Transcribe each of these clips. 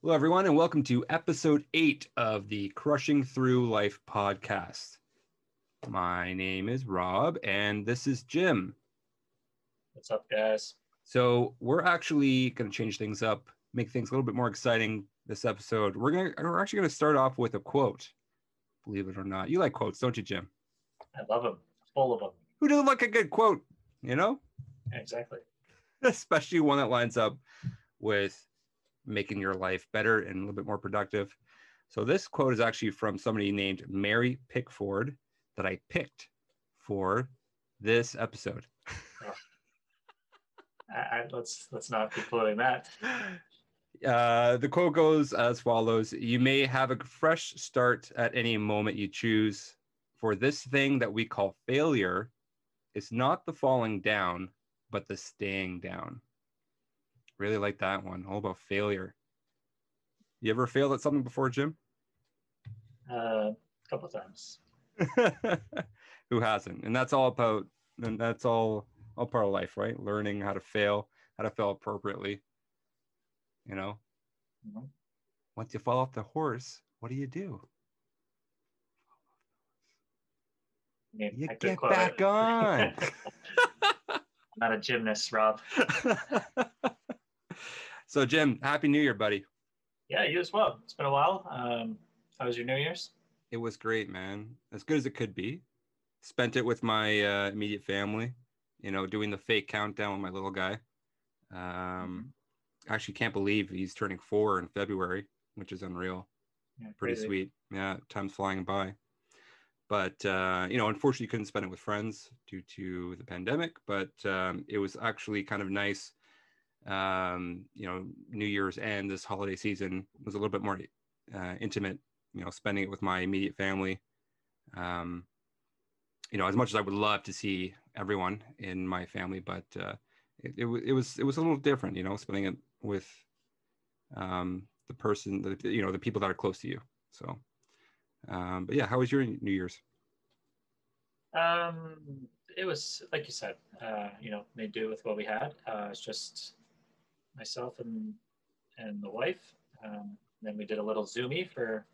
Hello, everyone, and welcome to episode 8 of the Crushing Through Life podcast. My name is Rob, and this is Jim. What's up, guys? So we're actually going to change things up, make things a little bit more exciting this episode. We're actually going to start off with a quote, believe it or not. You like quotes, don't you, Jim? I love them. Full of them. Who doesn't like a good quote, you know? Exactly. Especially one that lines up with making your life better and a little bit more productive. So this quote is actually from somebody named Mary Pickford that I picked for this episode. Let's not be quoting that. The quote goes as follows: "You may have a fresh start at any moment you choose. For this thing that we call failure is not the falling down, but the staying down." Really like that one. All about failure. You ever failed at something before, Jim? A couple of times. Who hasn't? And that's all part of life, right? Learning how to fail appropriately. You know, Once you fall off the horse, what do? You get back on. I'm not a gymnast, Rob. So, Jim, Happy New Year, buddy. Yeah, you as well. It's been a while. How was your New Year's? It was great, man. As good as it could be. Spent it with my immediate family, doing the fake countdown with my little guy. Actually can't believe he's turning 4 in February, which is unreal. Yeah, pretty sweet. Yeah, time's flying by. But unfortunately couldn't spend it with friends due to the pandemic, but it was actually kind of nice. New Year's and this holiday season was a little bit more intimate, spending it with my immediate family. As much as I would love to see everyone in my family, but it was a little different, spending it with the person, the people that are close to you. So, but yeah, how was your New Year's? It was, like you said, made do with what we had. It's just myself and the wife. Then we did a little Zoomy for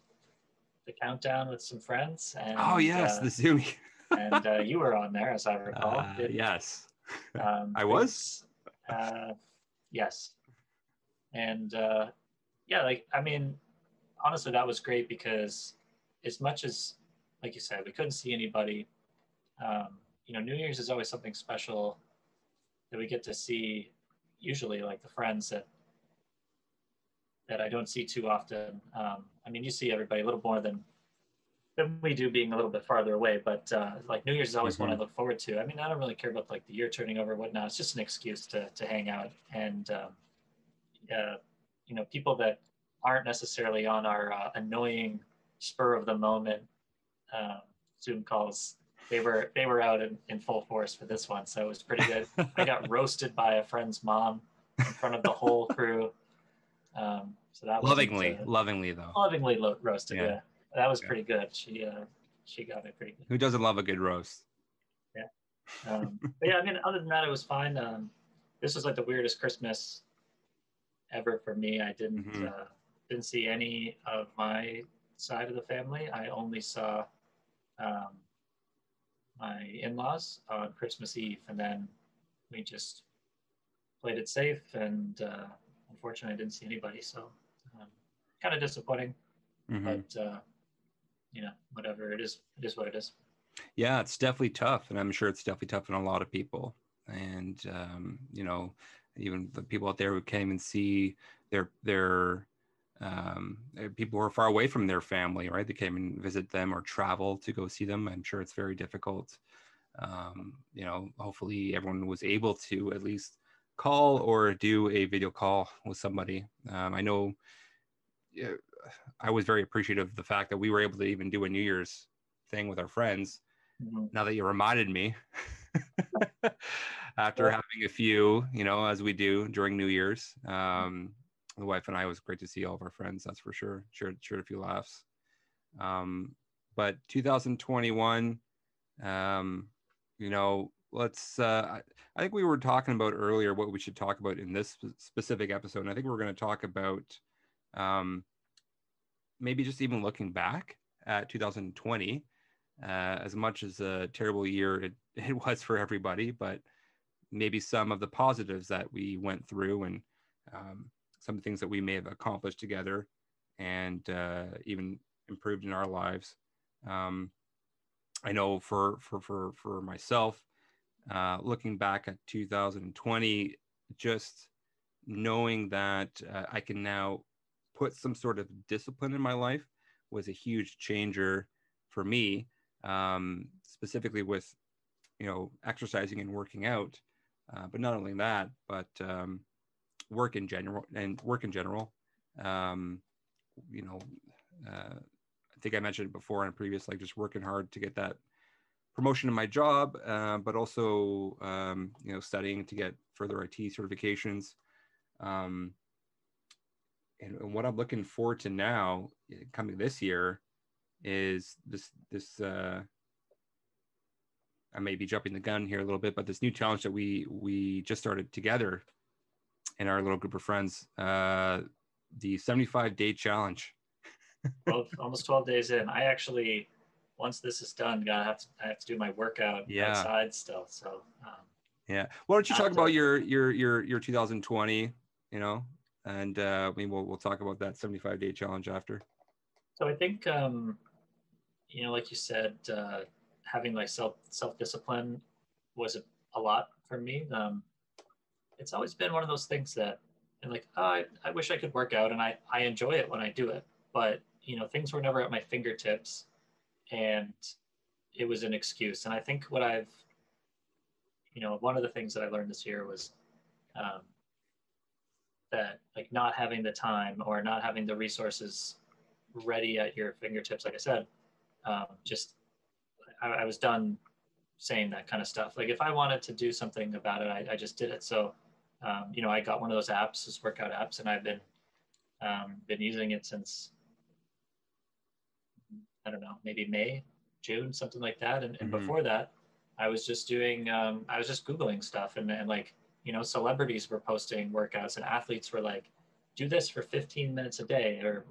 the countdown with some friends. And, oh, yes, the Zoomy. And you were on there, as I recall. Yes. I was? Yes. And honestly, that was great because as much as, like you said, we couldn't see anybody, New Year's is always something special that we get to see, usually like the friends that I don't see too often. You see everybody a little more than we do, being a little bit farther away, but like New Year's is always one I look forward to. I don't really care about like the year turning over or whatnot. It's just an excuse to hang out. And people that aren't necessarily on our annoying spur of the moment Zoom calls, they were out in full force for this one, so it was pretty good. I got roasted by a friend's mom in front of the whole crew. So that lovingly roasted. Yeah. That was pretty good. She got me pretty good. Who doesn't love a good roast? Yeah. But yeah, other than that, it was fine. This was like the weirdest Christmas ever for me. I didn't see any of my side of the family. I only saw my in-laws on Christmas Eve, and then we just played it safe. And unfortunately, I didn't see anybody, so kind of disappointing. But whatever, it is what it is. Yeah, it's definitely tough, and I'm sure it's definitely tough on a lot of people. And even the people out there who can't even see their people who are far away from their family, right? They can't even visit them or travel to go see them. I'm sure it's very difficult. Hopefully everyone was able to at least call or do a video call with somebody. I know I was very appreciative of the fact that we were able to even do a New Year's thing with our friends. Now that you reminded me, after having a few, as we do during New Year's, the wife and I, it was great to see all of our friends. That's for sure. Shared a few laughs. But 2021, let's. I think we were talking about earlier what we should talk about in this specific episode. And I think we're going to talk about Maybe just even looking back at 2020, as much as a terrible year it was for everybody, but maybe some of the positives that we went through, and some things that we may have accomplished together, and even improved in our lives. I know for myself, looking back at 2020, just knowing that I can now put some sort of discipline in my life was a huge changer for me, specifically with, exercising and working out. But not only that, but work in general. I think I mentioned it before in a previous, like just working hard to get that promotion in my job, but also, studying to get further IT certifications. And what I'm looking forward to now, coming this year, is this. I may be jumping the gun here a little bit, but this new challenge that we just started together in our little group of friends, the 75-day challenge. Well, almost 12 days in. I actually, once this is done, I have to do my workout outside still. So yeah. Why don't you talk about your 2020, and we'll talk about that 75-day challenge after. So I think, like you said, having like self-discipline was a lot for me. It's always been one of those things that, I wish I could work out, and I enjoy it when I do it, but things were never at my fingertips, and it was an excuse. And I think what one of the things that I learned this year was that like not having the time or not having the resources ready at your fingertips, like I said, I was done saying that kind of stuff. Like if I wanted to do something about it, I just did it. So, I got one of those apps, those workout apps, and I've been using it since, I don't know, maybe May, June, something like that. And before that, I was just doing, I was just Googling stuff, and like, celebrities were posting workouts, and athletes were like, do this for 15 minutes a day, or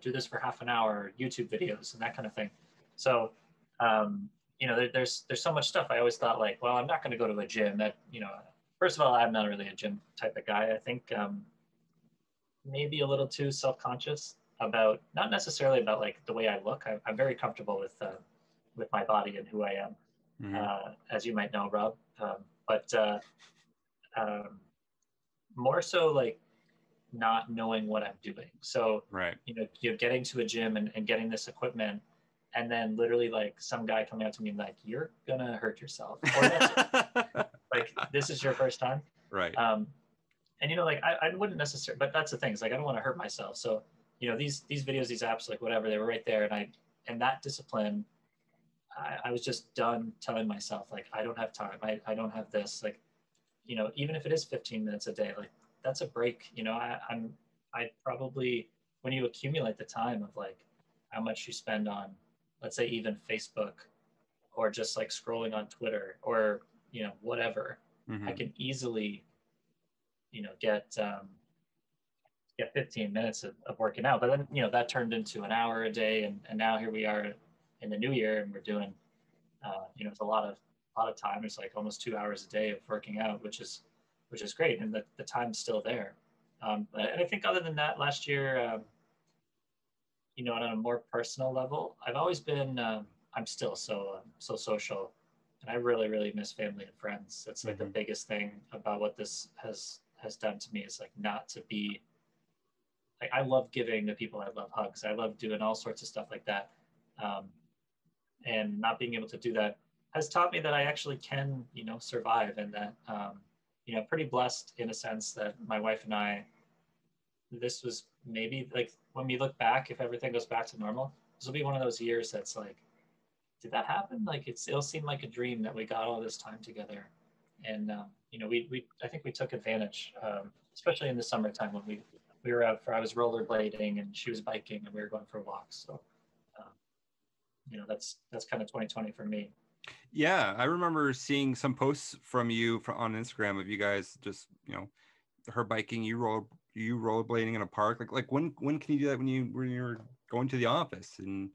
do this for half an hour, YouTube videos and that kind of thing. So, there's so much stuff. I always thought like, well, I'm not going to go to a gym. That, first of all, I'm not really a gym type of guy. I think maybe a little too self-conscious about, not necessarily about like the way I look. I'm very comfortable with my body and who I am, as you might know, Rob. But more so like not knowing what I'm doing. So, right. You're getting to a gym and getting this equipment, and then literally like some guy coming out to me and like, you're gonna hurt yourself. Or that's like, this is your first time. Right. And like I wouldn't necessarily, but that's the thing. It's like, I don't want to hurt myself. So, these videos, these apps, like whatever, they were right there. And that discipline, I was just done telling myself like, I don't have time. I don't have this, like, even if it is 15 minutes a day, like that's a break. I probably, when you accumulate the time of like how much you spend on, let's say even Facebook, or just like scrolling on Twitter, or, whatever, I can easily, get 15 minutes of working out. But then, that turned into an hour a day. And now here we are in the new year, and we're doing, it's a lot of time. It's like almost 2 hours a day of working out, which is great. And the time's still there. And I think other than that, last year, on a more personal level, I've always been, I'm still so social, and I really, really miss family and friends. That's like the biggest thing about what this has done to me, is like not to be, like, I love giving the people I love hugs. I love doing all sorts of stuff like that. And not being able to do that has taught me that I actually can, survive, and that, pretty blessed in a sense that my wife and I, this was maybe like, when we look back, if everything goes back to normal, this will be one of those years that's like, did that happen? Like it'll seem like a dream that we got all this time together. And, I think we took advantage, especially in the summertime when we were out I was rollerblading and she was biking and we were going for walks. So, that's kind of 2020 for me. Yeah, I remember seeing some posts from you on Instagram of you guys just, her biking, you you rollerblading in a park? Like when can you do that when you're going to the office and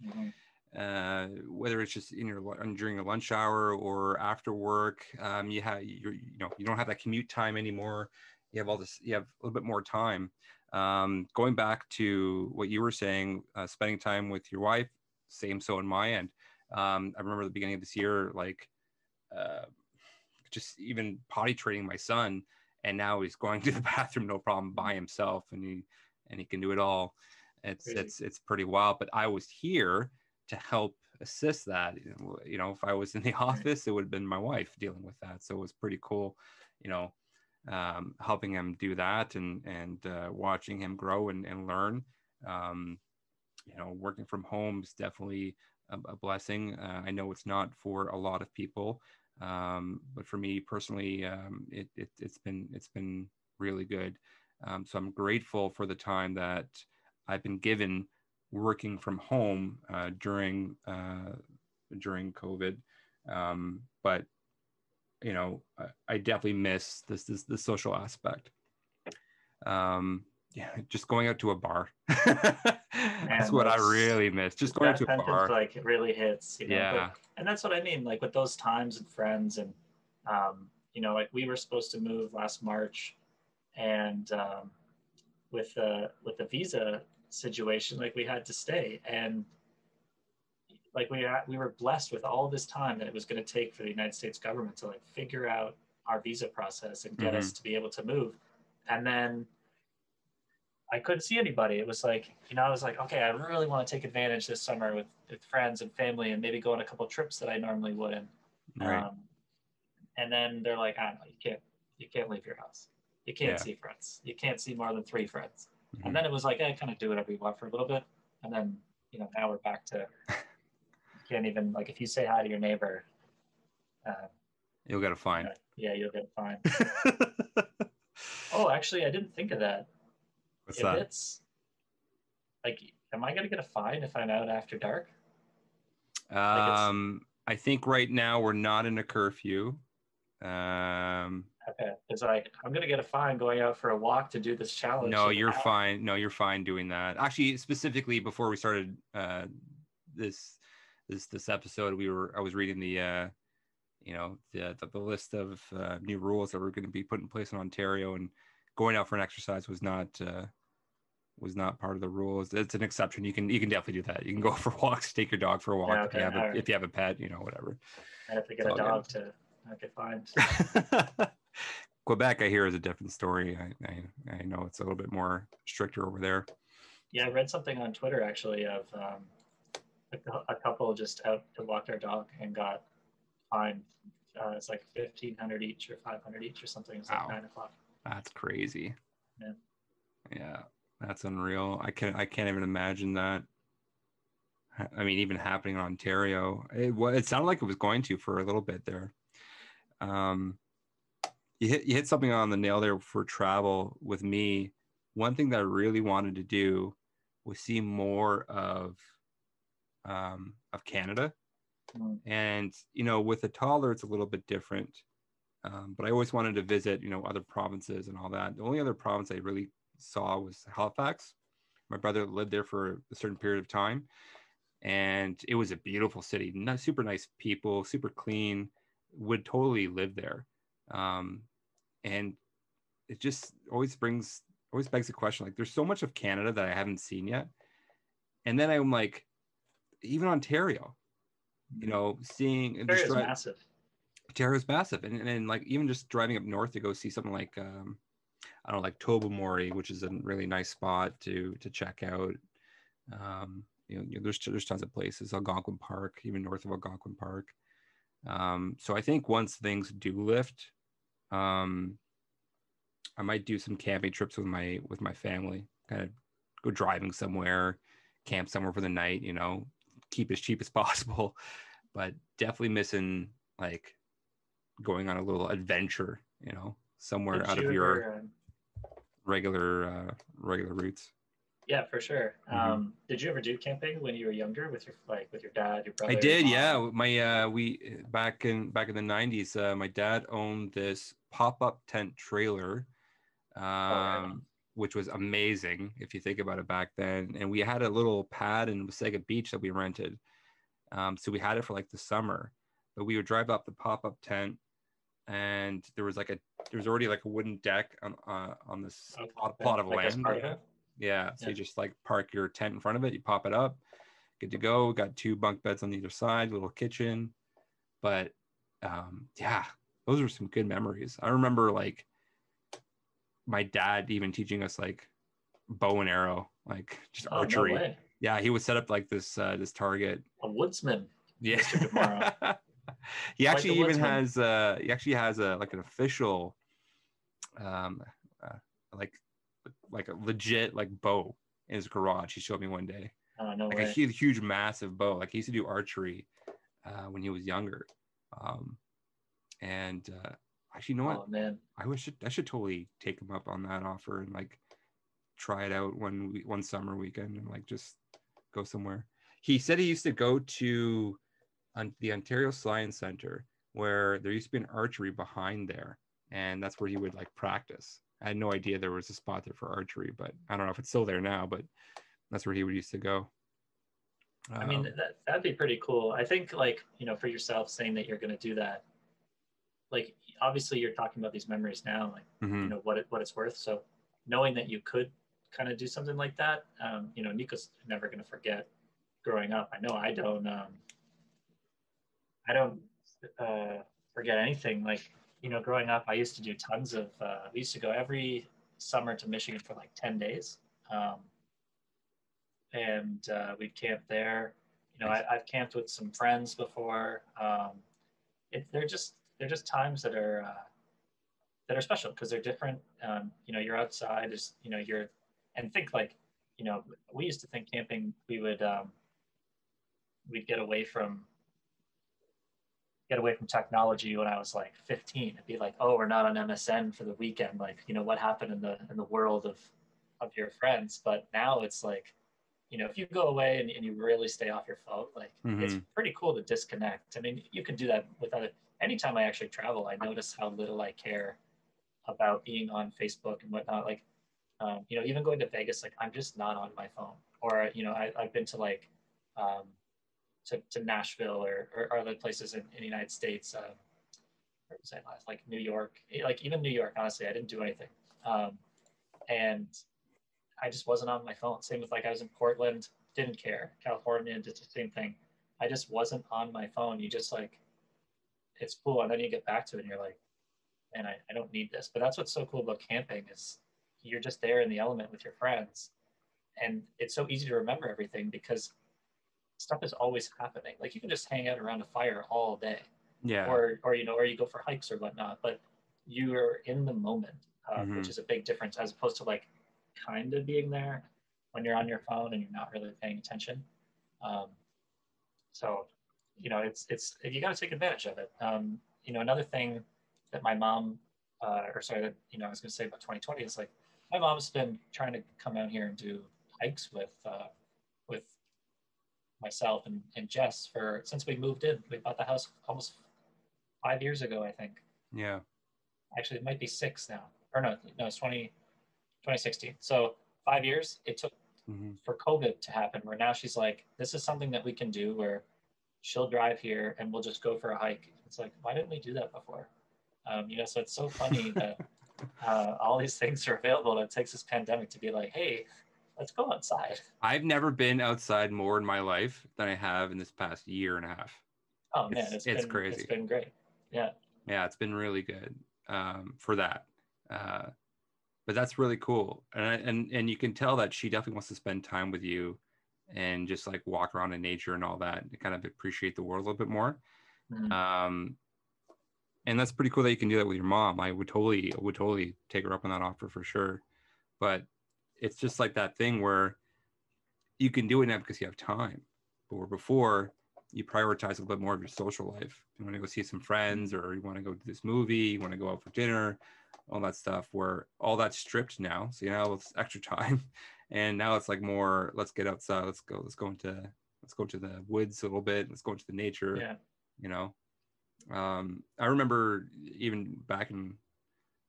whether it's just in during your lunch hour or after work, you don't have that commute time anymore. You have you have a little bit more time. Going back to what you were saying, spending time with your wife, same so on my end. I remember the beginning of this year, like just even potty training my son, and now he's going to the bathroom no problem by himself, and he can do it all. It's pretty wild. But I was here to help assist that. If I was in the office, it would have been my wife dealing with that. So it was pretty cool, helping him do that and watching him grow and learn. Working from home is definitely a blessing. I know it's not for a lot of people, but for me personally, it's been really good. So I'm grateful for the time that I've been given working from home during COVID. But I definitely miss the social aspect. Just going out to a bar. That's what I really miss. Just going out to a bar. Like it really hits, Yeah. And that's what I mean, like with those times and friends and, like we were supposed to move last March, and with the visa situation, like we had to stay, and like we were blessed with all this time that it was going to take for the United States government to like figure out our visa process and get us to be able to move. And then I couldn't see anybody. It was like, I was like, okay, I really want to take advantage this summer with friends and family and maybe go on a couple of trips that I normally wouldn't. Right. And then they're like, I don't know, you can't leave your house. You can't see friends. You can't see more than 3 friends. And then it was like, kind of do whatever you want for a little bit. And then, now we're back to, you can't even, like, if you say hi to your neighbor, you'll get a fine. You'll get a fine. Oh, actually, I didn't think of that. What's that? It's like, am I going to get a fine if I'm out after dark? I think right now we're not in a curfew. Okay, it's like I'm gonna get a fine going out for a walk to do this challenge. No, you're fine. No, you're fine doing that. Actually, specifically before we started this episode, I was reading the list of new rules that were going to be put in place in Ontario, and going out for an exercise was not part of the rules. It's an exception. You can definitely do that. You can go for walks, take your dog for a walk if you have a pet, whatever. I have to get a dog to not get fined. Quebec, I hear, is a different story. I know it's a little bit more stricter over there. Yeah, I read something on Twitter actually of a couple just out to walk their dog and got fined. It's like $1,500 each or $500 each or something. It's like 9 o'clock. That's crazy. Yeah, that's unreal. I can't even imagine that. I mean, even happening in Ontario, it sounded like it was going to for a little bit there. You hit something on the nail there for travel with me. One thing that I really wanted to do was see more of Canada. And, with a toddler, it's a little bit different. But I always wanted to visit, other provinces and all that. The only other province I really saw was Halifax. My brother lived there for a certain period of time. And it was a beautiful city, super nice people, super clean, would totally live there. And it just always begs the question, like, there's so much of Canada that I haven't seen yet. And then I'm like, even Ontario, seeing Ontario's massive. Ontario's massive. And like, even just driving up north to go see something like, I don't know, like Tobermory, which is a really nice spot to check out. There's tons of places, Algonquin Park, even north of Algonquin Park. So I think once things do lift, I might do some camping trips with my family, kind of go driving somewhere, camp somewhere for the night, keep as cheap as possible, but definitely missing like going on a little adventure, somewhere out of your regular routes. Yeah, for sure. Did you ever do camping when you were younger with your dad, your brother? I did, yeah. My we back in the 90s, my dad owned this pop-up tent trailer which was amazing if you think about it back then. And we had a little pad in Wasaga Beach that we rented. So we had it for like the summer, but we would drive up the pop-up tent, and there was already like a wooden deck on this plot of like land. part of it. Yeah. So you just like park your tent in front of it, you pop it up, good to go. Got 2 bunk beds on either side, little kitchen. But yeah, those are some good memories. I remember like my dad even teaching us like bow and arrow, like just archery. No way. Yeah, he would set up like this target. A woodsman. Yeah. Mr. Tomorrow. he Quite actually the even woodsman. has a like an official uh, like a legit like bow in his garage. He showed me one day. Oh, no like way. a huge massive bow. Like he used to do archery when he was younger. And actually, you know what? Oh man, I should totally take him up on that offer and like try it out one summer weekend and like just go somewhere. He said he used to go to the Ontario Science Center, where there used to be an archery behind there, and that's where he would like practice. I had no idea there was a spot there for archery, but I don't know if it's still there now, but that's where he would used to go. I mean that'd be pretty cool. I think like for yourself saying that you're going to do that, like obviously you're talking about these memories now, like mm-hmm. What it's worth. So knowing that you could kind of do something like that, Nico's never going to forget growing up. I know I don't. I don't forget anything. Like growing up, I used to do tons of. We used to go every summer to Michigan for like 10 days, and we'd camp there. I've camped with some friends before. They're just times that are special because they're different. You're outside. You're and think like we used to think camping we'd get away from technology when I was like 15. It'd be like, oh, we're not on MSN for the weekend. Like, what happened in the world of your friends. But now it's like, if you go away and you really stay off your phone, like mm-hmm. it's pretty cool to disconnect. I mean, you can do that with other. Anytime I actually travel, I notice how little I care about being on Facebook and whatnot. Like, even going to Vegas, like I'm just not on my phone. Or I've been to like um, to Nashville or other places in the United States. Where was I last? Like New York, like even New York. Honestly, I didn't do anything, and I just wasn't on my phone. Same with like I was in Portland, didn't care. California did the same thing. I just wasn't on my phone. You just like it's cool, and then you get back to it, and you're like, man, I don't need this. But that's what's so cool about camping is you're just there in the element with your friends, and it's so easy to remember everything because stuff is always happening. Like you can just hang out around a fire all day, Yeah. or you go for hikes or whatnot. But you're in the moment, mm-hmm. which is a big difference as opposed to like kind of being there when you're on your phone and you're not really paying attention. So it's you got to take advantage of it. Another thing that my mom, or sorry, that I was going to say about 2020 is like my mom's been trying to come out here and do hikes with myself and Jess since we moved in. We bought the house almost 5 years ago, I think. Yeah. Actually, it might be 6 now. Or no, it's 2016. So 5 years it took mm-hmm. for COVID to happen, where now she's like, this is something that we can do where she'll drive here and we'll just go for a hike. It's like, why didn't we do that before? So it's so funny that all these things are available. And it takes this pandemic to be like, hey, let's go outside. I've never been outside more in my life than I have in this past year and a half. Oh man, it's been crazy. It's been great. Yeah. Yeah, it's been really good for that. But that's really cool. And you can tell that she definitely wants to spend time with you and just like walk around in nature and all that to kind of appreciate the world a little bit more. Mm-hmm. And that's pretty cool that you can do that with your mom. I would totally take her up on that offer for sure. But it's just like that thing where you can do it now because you have time. But where before you prioritize a little bit more of your social life. You want to go see some friends, or you want to go to this movie, you want to go out for dinner, all that stuff, where all that's stripped now. So it's extra time. And now it's like more, let's get outside, let's go into the woods a little bit, let's go into the nature. Yeah. I remember even back in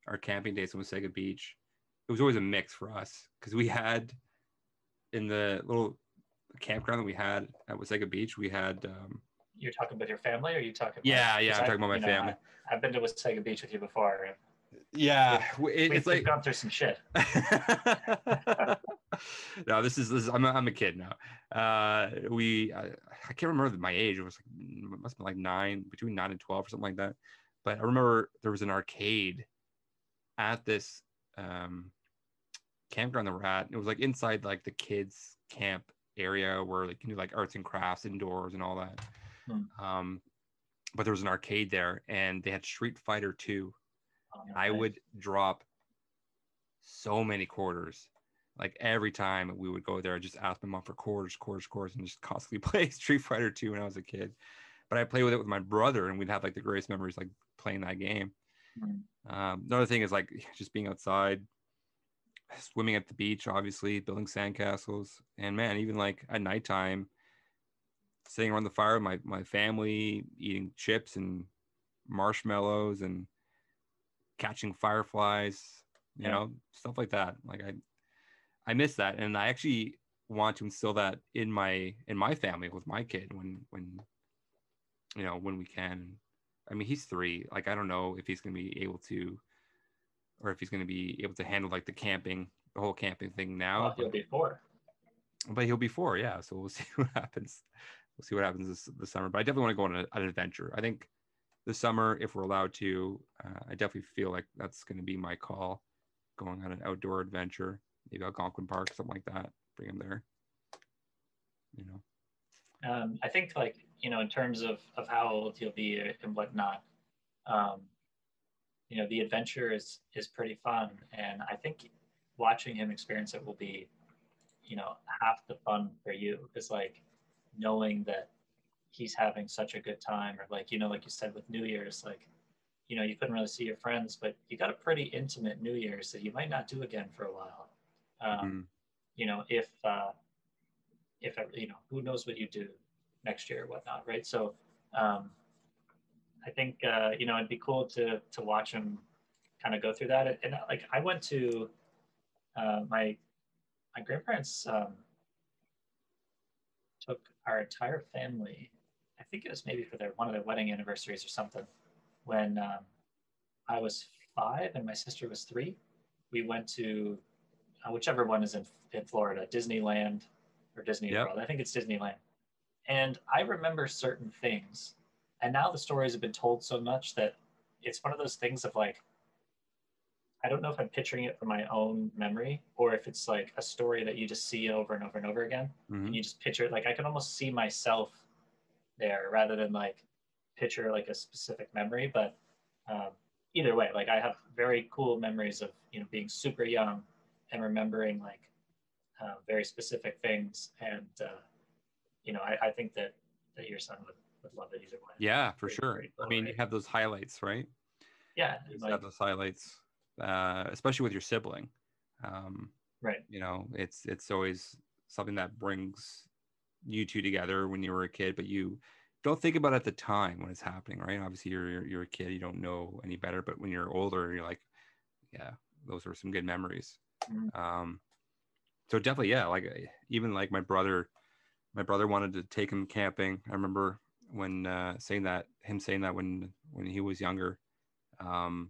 our camping days in Wasaga Beach, it was always a mix for us because we had in the little campground that we had at Wasaga Beach, we had. You're talking about your family, or are you talking about? Yeah, I'm talking about my family. I've been to Wasaga Beach with you before. Yeah, we've gone through some shit. No, this is I'm a kid now. I can't remember my age. It was like, it must have been like between 9 and 12 or something like that. But I remember there was an arcade at this campground that we're at. It was like inside like the kids camp area where like you can do like arts and crafts indoors and all that. But there was an arcade there, and they had Street Fighter 2. And I would drop so many quarters. Like every time we would go there, I just ask my mom for quarters, and just constantly play Street Fighter 2 when I was a kid. But I played with it with my brother, and we'd have like the greatest memories like playing that game. Another thing is like just being outside, swimming at the beach, obviously, building sandcastles. And man, even like at nighttime, sitting around the fire with my family, eating chips and marshmallows and catching fireflies, you know, stuff like that. Like I miss that, and I actually want to instill that in my family with my kid when you know, when we can. I mean, he's 3. Like I don't know if he's going to be able to, or if he's going to be able to handle like the whole camping thing now. Well, he'll be 4. But he'll be 4, yeah. So we'll see what happens. We'll see what happens this summer. But I definitely want to go on an adventure. I think this summer, if we're allowed to, I definitely feel like that's going to be my call, going on an outdoor adventure, maybe Algonquin Park, something like that. Bring him there. You know. I think like, you know, in terms of how old he'll be and whatnot, you know, the adventure is pretty fun, and I think watching him experience it will be, you know, half the fun for you, because like knowing that he's having such a good time, or like, you know, like you said with New Year's, like, you know, you couldn't really see your friends, but you got a pretty intimate New Year's that you might not do again for a while. You know, if you know, who knows what you do next year or whatnot, right? So I think you know, it'd be cool to watch him kind of go through that. And like I went to my grandparents took our entire family. I think it was maybe for one of their wedding anniversaries or something. When I was 5 and my sister was 3, we went to whichever one is in Florida, Disneyland or Disney World. I think it's Disneyland. And I remember certain things, and now the stories have been told so much that it's one of those things of like, I don't know if I'm picturing it from my own memory or if it's like a story that you just see over and over and over again. And you just picture it. Like I can almost see myself there rather than like picture like a specific memory. But either way, like I have very cool memories of, you know, being super young and remembering like very specific things. And, you know, I think that your son would love it either way. Yeah, for sure. Cool, I mean, right? You have those highlights, right? Yeah. You like, have those highlights, especially with your sibling. Right. You know, it's always something that brings you two together when you were a kid, but you don't think about it at the time when it's happening, right? Obviously, you're a kid, you don't know any better, but when you're older, you're like, yeah, those are some good memories. So definitely, yeah, like even like my brother wanted to take him camping. I remember when saying that when he was younger, and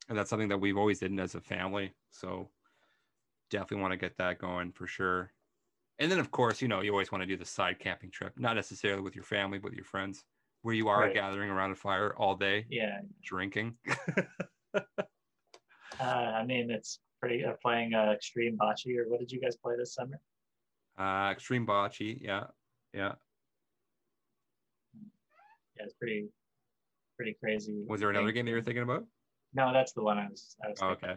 that's something that we've always did as a family. So definitely want to get that going for sure. And then of course, you know, you always want to do the side camping trip, not necessarily with your family, but with your friends, where you are gathering around a fire all day, drinking. I mean, it's pretty playing extreme bocce, or what did you guys play this summer? Extreme bocce, yeah. Yeah, it's pretty crazy. Was there another game that you were thinking about? No, that's the one I was thinking. Okay.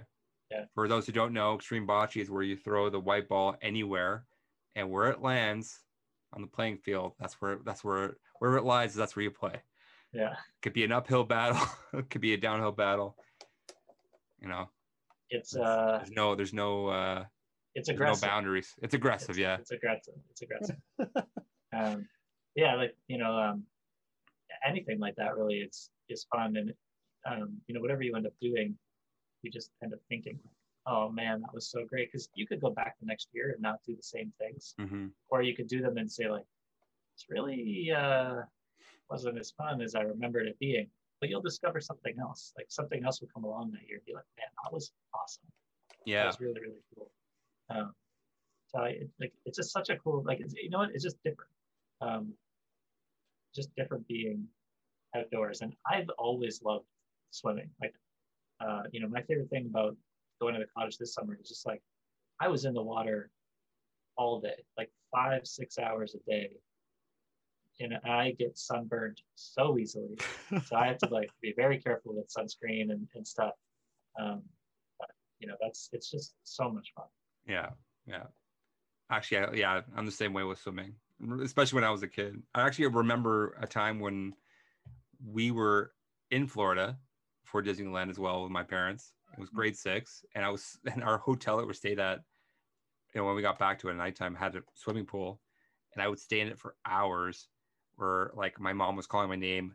Yeah. For those who don't know, extreme bocce is where you throw the white ball anywhere, and where it lands on the playing field, that's where it lies. That's where you play. Yeah. It could be an uphill battle. It could be a downhill battle. You know. It's there's no it's aggressive. No boundaries. It's aggressive. It's aggressive. Yeah, like, you know, anything like that really is fun, and you know, whatever you end up doing, you just end up thinking, Oh man, that was so great because you could go back the next year and not do the same things, Mm-hmm. or you could do them and say like, it's really wasn't as fun as I remembered it being. But you'll discover something else. Like something else will come along that year and be like, man, that was awesome. That Yeah. was really really cool. Um, so it's just such a cool like you know what? It's just different. Um, just different being outdoors. And I've always loved swimming. Like you know, my favorite thing about going to the cottage this summer is just like I was in the water all day, like 5, 6 hours a day, and I get sunburned so easily. So I have to like be very careful with sunscreen and stuff. Um, but you know, it's just so much fun. Yeah. Yeah. Actually, yeah, I'm the same way with swimming, especially when I was a kid. I actually remember a time when we were in Florida for Disneyland as well with my parents. It was grade 6, and I was in our hotel that we stayed at. You know, when we got back to it at nighttime, had a swimming pool, and I would stay in it for hours. Where like my mom was calling my name,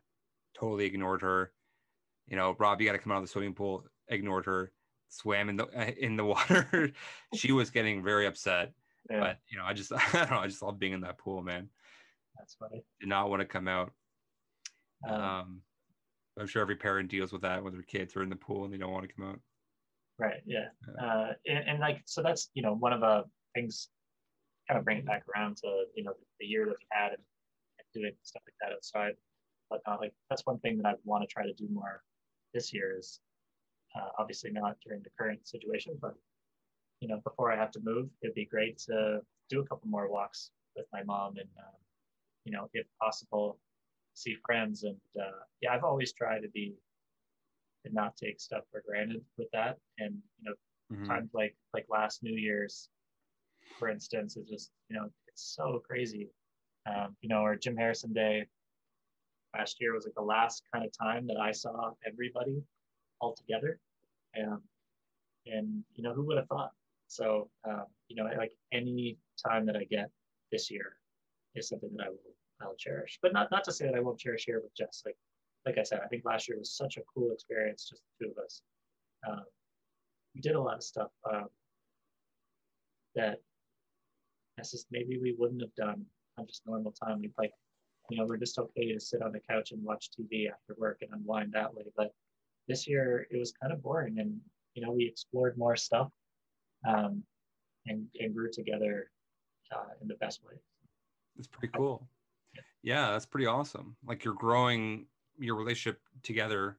totally ignored her. You know, Rob, you got to come out of the swimming pool. Ignored her. Swam in the water. She was getting very upset. Yeah, But you know, I just I don't know. I just love being in that pool, man. that's funny. Did not want to come out. Um, I'm sure every parent deals with that when their kids are in the pool and they don't want to come out. right. Yeah. Yeah. And like so that's you know one of the things kind of bring it back around to you know the year that we had and doing stuff like that outside. But like that's one thing that I want to try to do more this year is obviously not during the current situation, but you know before I have to move, it'd be great to do a couple more walks with my mom and you know if possible see friends and yeah I've always tried to be and not take stuff for granted with that and you know Mm-hmm. times like last New Year's for instance is just you know it's so crazy you know or Jim Harrison Day last year was like the last kind of time that I saw everybody all together. And, and you know, who would have thought? So, you know, like any time that I get this year is something that I'll cherish. But not to say that I won't cherish here with Jess. Like I said, I think last year was such a cool experience, just the two of us. Um, we did a lot of stuff that just maybe we wouldn't have done on just normal time. We like, you know, we're just okay to sit on the couch and watch TV after work and unwind that way. But this year it was kind of boring, and you know, we explored more stuff um, and grew together in the best way. That's pretty cool. Yeah, that's pretty awesome. Like you're growing your relationship together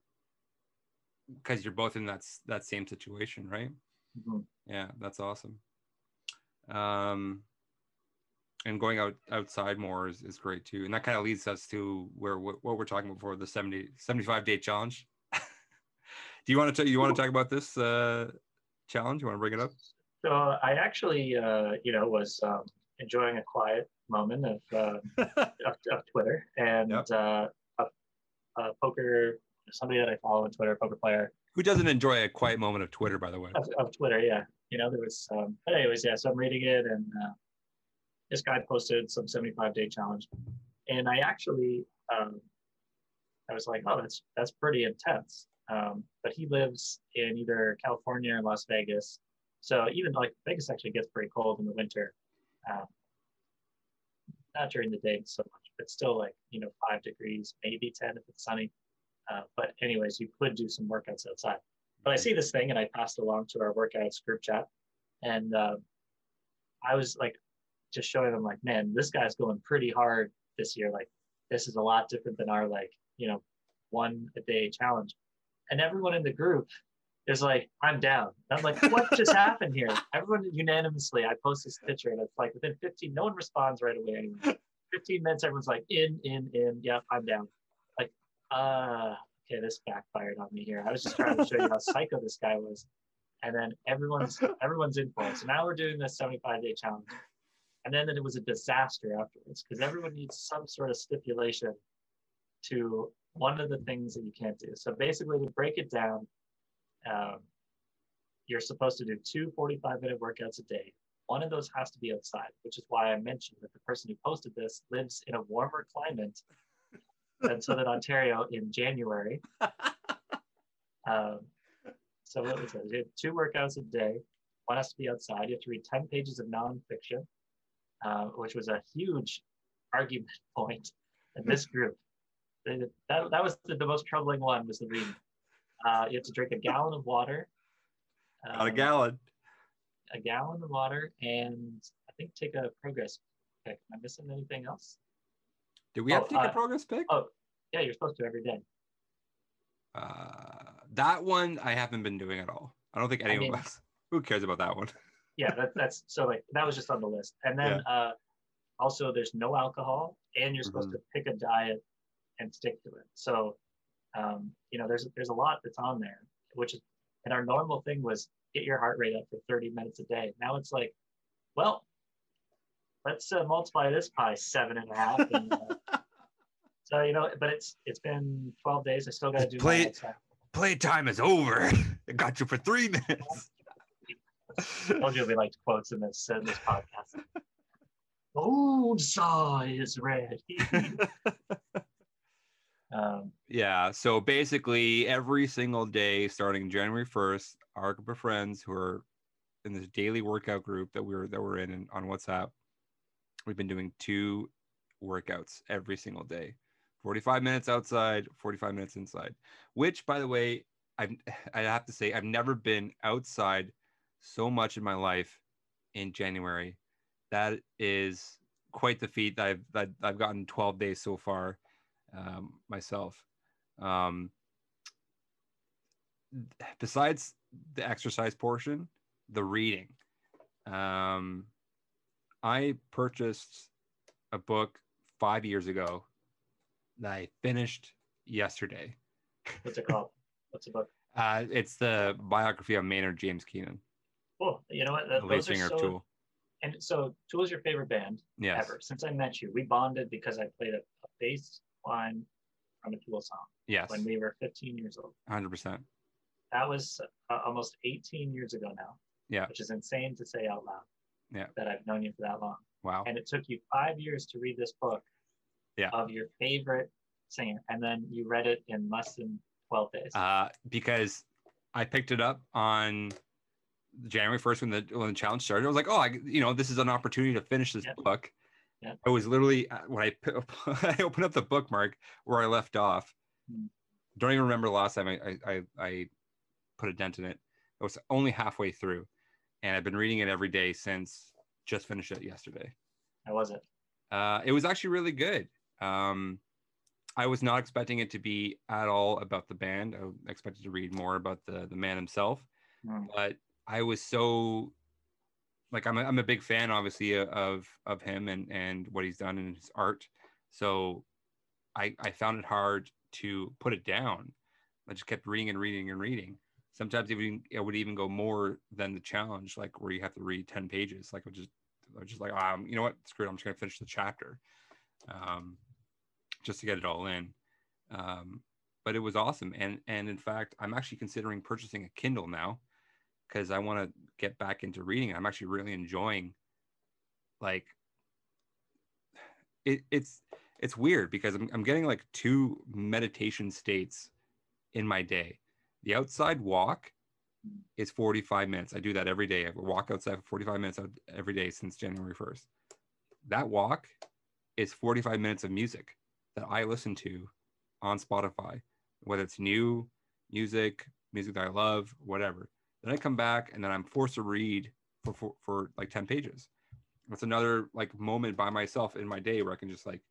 because you're both in that same situation, right? Mm-hmm. Yeah, that's awesome. And going outside more is great too. And that kind of leads us to what we're talking about before, the 75-day challenge. Do you want to talk about this challenge? You want to bring it up? So I actually, you know, was enjoying a quiet moment of Twitter and Yep. a poker, somebody that I follow on Twitter, poker player. Who doesn't enjoy a quiet moment of Twitter, by the way? Of Twitter, yeah. You know, there was, but anyways, yeah, so I'm reading it and this guy posted some 75-day challenge. And I actually, I was like, oh, that's pretty intense. But he lives in either California or Las Vegas. So even like Vegas actually gets pretty cold in the winter. Um, not during the day so much, but still like, you know, 5 degrees, maybe 10 if it's sunny. But anyways, you could do some workouts outside. But I see this thing and I passed along to our workouts group chat. And I was like, just showing them like, man, this guy's going pretty hard this year. Like, this is a lot different than our like, you know, 1 a day challenge. And everyone in the group is like, I'm down. And I'm like, what just happened here? Everyone unanimously, I post this picture and it's like within 15, no one responds right away anymore. 15 minutes, everyone's like, in. Yeah, I'm down. Like, okay, this backfired on me here. I was just trying to show you how psycho this guy was. And then everyone's in for it. So now we're doing this 75-day challenge. And then it was a disaster afterwards because everyone needs some sort of stipulation to one of the things that you can't do. So basically, to break it down, you're supposed to do 2 45-minute workouts a day. One of those has to be outside, which is why I mentioned that the person who posted this lives in a warmer climate than Southern Ontario in January. So what was it? You have 2 workouts a day. One has to be outside. You have to read 10 pages of nonfiction, which was a huge argument point in this group. That was the most troubling one, was the reading. You have to drink a gallon of water. Not a gallon. A gallon of water, and I think take a progress pick. Am I missing anything else? Do we have to take a progress pick? Oh, yeah, you're supposed to every day. That one I haven't been doing at all. I don't think anyone of us. Who cares about that one? Yeah, that's so like that was just on the list. And then also there's no alcohol, and you're supposed to pick a diet and stick to it. So there's a lot that's on there, which is, and our normal thing was get your heart rate up for 30 minutes a day. Now it's like, well, let's multiply this by 7.5. And, so, but it's been 12 days. I still got to do playtime is over. It got you for 3 minutes. I told you we liked quotes in this podcast. Old saw is red. Yeah, so basically every single day starting January 1st, our group of friends who are in this daily workout group that we're in on WhatsApp, we've been doing 2 workouts every single day. 45 minutes outside, 45 minutes inside, which, by the way, I have to say, I've never been outside so much in my life in January. That is quite the feat. I've gotten 12 days so far myself. Besides the exercise portion, the reading. I purchased a book 5 years ago that I finished yesterday. What's it called? What's the book? It's the biography of Maynard James Keenan. Cool. You know what? The lead singer of Tool. And so Tool is your favorite band ever. Since I met you, we bonded because I played a bass line from a Tool song. Yes. When we were 15 years old. 100%. That was almost 18 years ago now. Yeah. Which is insane to say out loud. Yeah. That I've known you for that long. Wow. And it took you 5 years to read this book. Yeah. Of your favorite singer, and then you read it in less than 12 days. Because I picked it up on January 1st when the challenge started. I was like, oh, this is an opportunity to finish this book. Yeah. I was literally when I opened up the bookmark where I left off. Don't even remember the last time I put a dent in it. It was only halfway through, and I've been reading it every day since. Just finished it yesterday. How was it? It was actually really good. I was not expecting it to be at all about the band. I expected to read more about the man himself, but I was so like, I'm a big fan, obviously, of him and what he's done in his art. So I found it hard to put it down. I just kept reading and reading and reading. Sometimes it would even go more than the challenge, like where you have to read 10 pages. Like I was just like, you know what, screw it, I'm just gonna finish the chapter. Just to get it all in. But it was awesome. And in fact, I'm actually considering purchasing a Kindle now because I want to get back into reading. I'm actually really enjoying, like, it's weird because I'm getting like 2 meditation states in my day. The outside walk is 45 minutes. I do that every day. I walk outside for 45 minutes every day since January 1st. That walk is 45 minutes of music that I listen to on Spotify, whether it's new music that I love, whatever. Then I come back and then I'm forced to read for like 10 pages. That's another like moment by myself in my day where I can just like,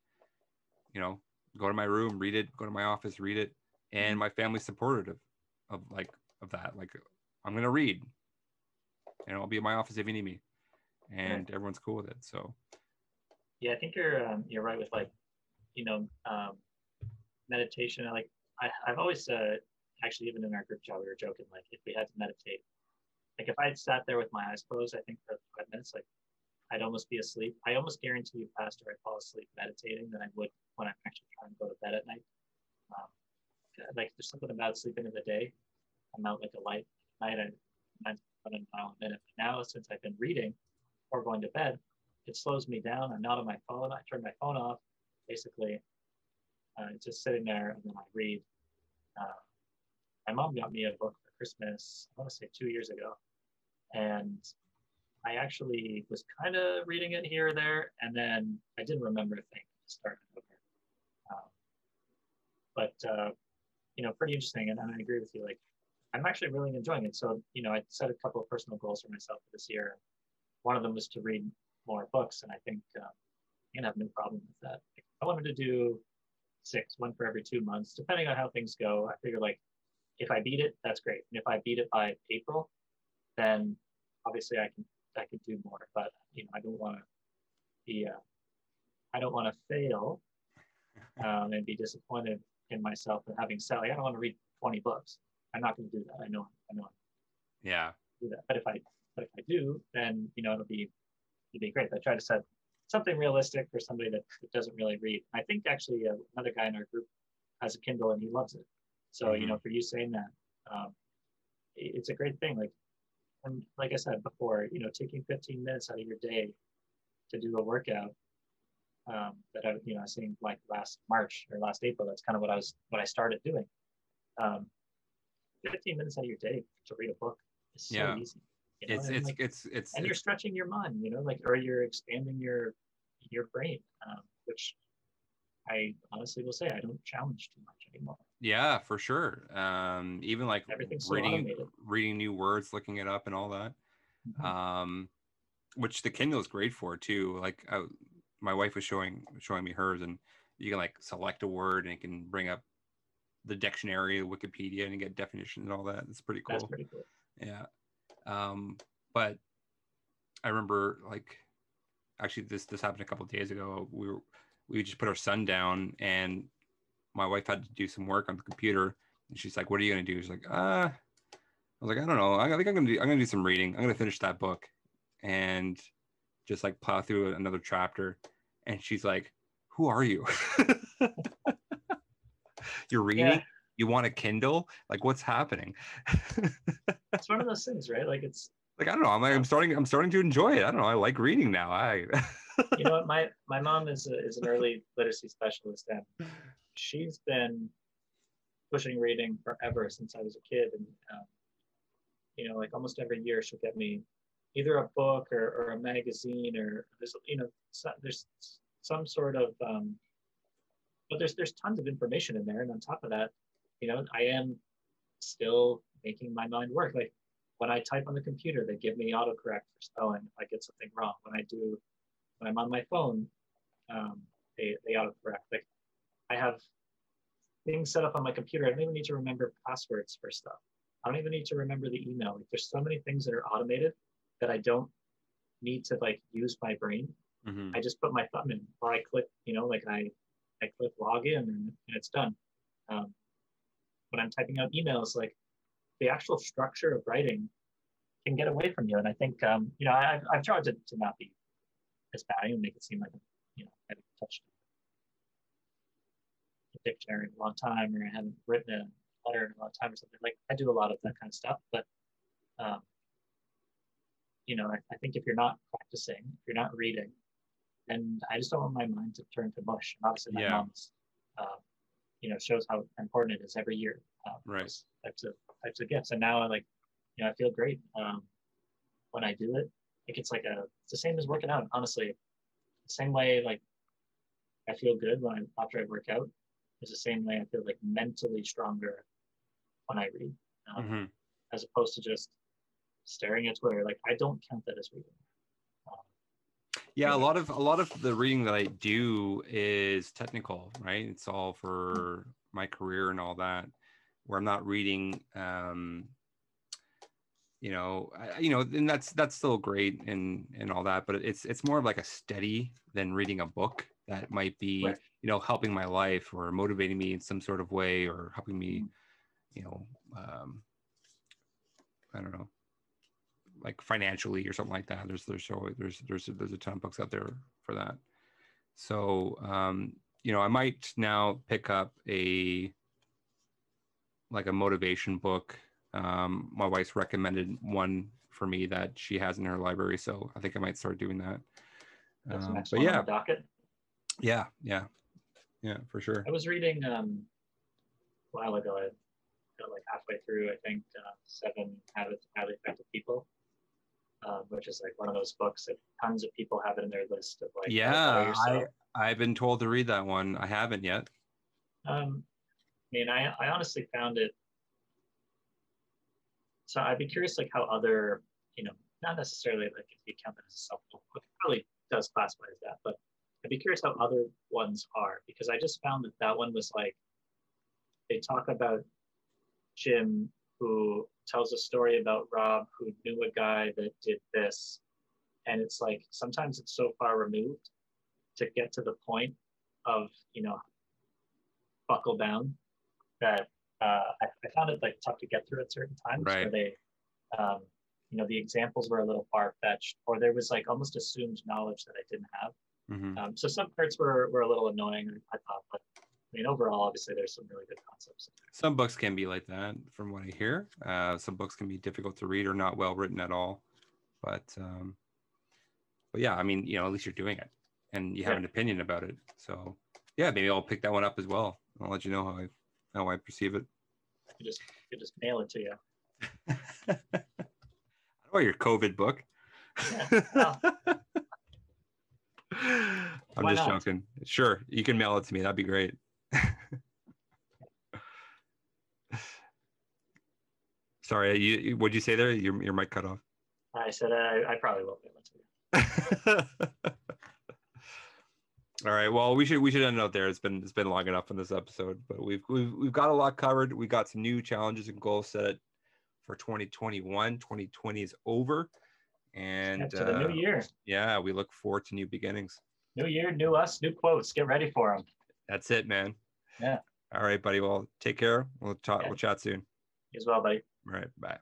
go to my room, read it, go to my office, read it. And my family's supportive of that. Like, I'm going to read, and I'll be in my office if you need me. And everyone's cool with it. So. Yeah, I think you're right with like, meditation. I've always actually, even in our group chat, we were joking, like if we had to meditate, like if I had sat there with my eyes closed, I think for 5 minutes, like I'd almost be asleep. I almost guarantee you faster I fall asleep meditating than I would when I'm actually trying to go to bed at night. Like there's something about sleeping in the day. I'm out like a light at night. I'm running a mile a minute. But now, since I've been reading or going to bed, it slows me down. I'm not on my phone. I turn my phone off. Basically, it's just sitting there, and then I read. My mom got me a book for Christmas, I want to say 2 years ago. And I actually was kind of reading it here or there, and then I didn't remember a thing. I started over. Um, but pretty interesting. And I agree with you. Like, I'm actually really enjoying it. So, I set a couple of personal goals for myself for this year. One of them was to read more books, and I think I'm gonna have no problem with that. Like, I wanted to do 6, one for every 2 months, depending on how things go. I figure like if I beat it, that's great. And if I beat it by April, then obviously I could do more. But I don't want to be I don't want to fail and be disappointed in myself for having said, like, I don't want to read 20 books. I'm not going to do that. I know. Yeah. Do that. But if I do, then it'll be great. I try to set something realistic for somebody that doesn't really read. I think actually another guy in our group has a Kindle and he loves it. So for you saying that, it's a great thing. And like I said before, taking 15 minutes out of your day to do a workout that I was saying like last March or last April. That's kind of what I started doing. 15 minutes out of your day to read a book is so easy. And you're stretching your mind, or you're expanding your brain, which I honestly will say I don't challenge too much anymore. Yeah, for sure. Even like everything's so reading new words, looking it up and all that. Mm-hmm. Which the Kindle is great for too. Like my wife was showing me hers, and you can like select a word and it can bring up the dictionary, Wikipedia, and you get definitions and all that. It's pretty cool. That's pretty cool. Yeah. But I remember like actually this happened a couple of days ago. We just put our son down and my wife had to do some work on the computer, and she's like, "What are you gonna do?" She's like, I was like, "I don't know. I think I'm gonna do some reading. I'm gonna finish that book," and just like plow through another chapter. And she's like, "Who are you? You're reading? Yeah. You want a Kindle? Like, what's happening?" It's one of those things, right? Like it's like I don't know. I'm starting to enjoy it. I don't know. I like reading now. You know what? My mom is an early literacy specialist, and she's been pushing reading forever since I was a kid. And like almost every year she'll get me either a book or a magazine, or there's some sort of but there's tons of information in there. And on top of that, I am still making my mind work. Like when I type on the computer, they give me autocorrect for spelling if I get something wrong. When I'm on my phone, they autocorrect. Like I have things set up on my computer. I don't even need to remember passwords for stuff. I don't even need to remember the email. Like there's so many things that are automated that I don't need to like use my brain. Mm-hmm. I just put my thumb in, or I click, I click login and it's done. When I'm typing out emails, like the actual structure of writing can get away from you. And I think, I've tried to not be as bad and make it seem like, I haven't touched a dictionary in a long time, or I haven't written a letter in a long time or something. Like I do a lot of that kind of stuff, but I think if you're not practicing, if you're not reading, and I just don't want my mind to turn to mush. And obviously my mom's, shows how important it is every year. Right. Types of gifts. And now I feel great when I do it. Like it's the same as working out. Honestly, the same way like I feel good after I work out is the same way I feel like mentally stronger when I read, mm-hmm. as opposed to just staring at Twitter. Like I don't count that as reading. Yeah, a lot of the reading that I do is technical, right? It's all for my career and all that, where I'm not reading, and that's still great and all that, but it's more of like a study than reading a book that might be, right. Helping my life or motivating me in some sort of way, or helping me, I don't know, like financially or something like that. There's a ton of books out there for that. So I might now pick up a motivation book. My wife's recommended one for me that she has in her library, so I think I might start doing that. That's the next one on the docket. Yeah, for sure. I was reading a while ago. got like halfway through, I think, 7 Habits of Highly Effective People, which is like one of those books that tons of people have it in their list of like how to better Yeah, yourself. I've been told to read that one. I haven't yet. I mean, I honestly found it. So I'd be curious, like how other, not necessarily like if you count that as a self-help book, it probably does classify as that, but I'd be curious how other ones are, because I just found that that one was like, they talk about Jim, who tells a story about Rob, who knew a guy that did this. And it's like, sometimes it's so far removed to get to the point of, buckle down, that I found it like tough to get through at certain times Right. where they, the examples were a little far-fetched, or there was like almost assumed knowledge that I didn't have. Mm-hmm. So some parts were a little annoying, I thought, but I mean, overall, obviously, there's some really good concepts. Some books can be like that, from what I hear. Some books can be difficult to read or not well written at all. But yeah, I mean, at least you're doing it, and you have an opinion about it. So yeah, maybe I'll pick that one up as well. I'll let you know how I perceive it. You just mail it to you. Or your COVID book. Yeah, well, I'm just joking. Sure, you can mail it to me. That'd be great. Sorry, what'd you say there? Your mic cut off. I said I probably will mail it to you. All right. Well, we should end out there. It's been long enough in this episode, but we've got a lot covered. We got some new challenges and goals set for 2021. 2020 is over, and to the new year. Yeah, we look forward to new beginnings. New year, new us, new quotes. Get ready for them. That's it, man. Yeah. All right, buddy. Well, take care. We'll talk. Yeah. We'll chat soon. You as well, buddy. All right. Bye.